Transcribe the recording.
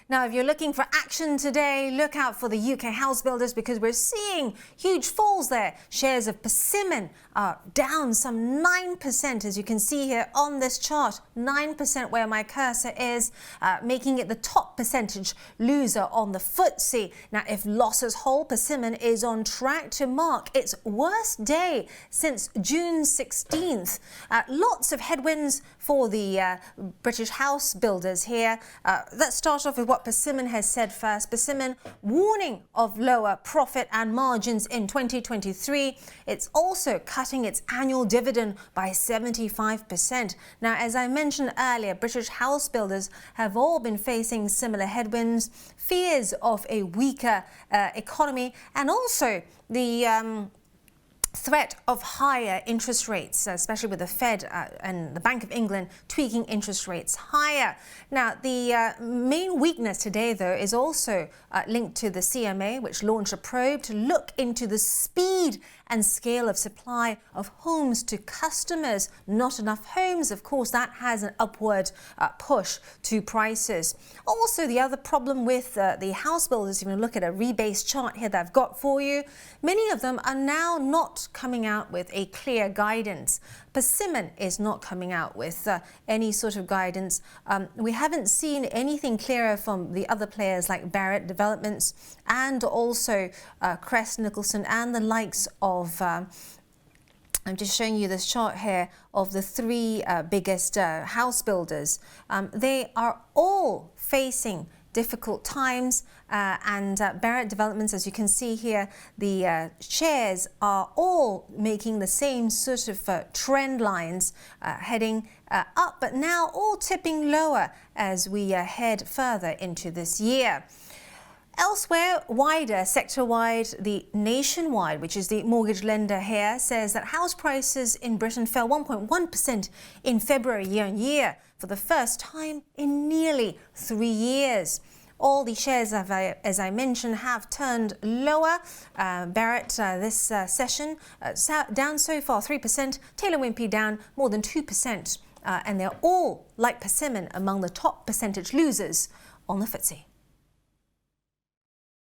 Now, if you're looking for action today, look out for the UK house builders because we're seeing huge falls there. Shares of Persimmon are down some 9%, as you can see here on this chart. 9% where my cursor is, making it the top percentage loser on the FTSE. Now, if losses hold, Persimmon is on track to mark its worst day since June 16th. Lots of headwinds for the British house builders here. Let's start off with what Persimmon has said first. Persimmon warning of lower profit and margins in 2023. It's also cutting its annual dividend by 75%. Now, as I mentioned earlier, British house builders have all been facing similar headwinds, fears of a weaker economy, and also the threat of higher interest rates, especially with the Fed and the Bank of England tweaking interest rates higher. Now, the main weakness today, though, is also linked to the CMA, which launched a probe to look into the speed and scale of supply of homes to customers. Not enough homes, of course, that has an upward push to prices. Also, the other problem with the house builders, if you look at a rebase chart here that I've got for you, many of them are now not coming out with a clear guidance. Persimmon is not coming out with any sort of guidance. We haven't seen anything clearer from the other players like Barratt Developments and also Crest Nicholson and the likes of I'm just showing you this chart here of the three biggest house builders. They are all facing difficult times, and Barratt Developments, as you can see here, the shares are all making the same sort of trend lines, heading up, but now all tipping lower as we head further into this year. Elsewhere, wider, sector-wide, the Nationwide, which is the mortgage lender here, says that house prices in Britain fell 1.1% in February year-on-year for the first time in nearly 3 years. All the shares, as I mentioned, have turned lower. Barratt this session down so far 3%, Taylor Wimpey down more than 2%, and they're all, like Persimmon, among the top percentage losers on the FTSE.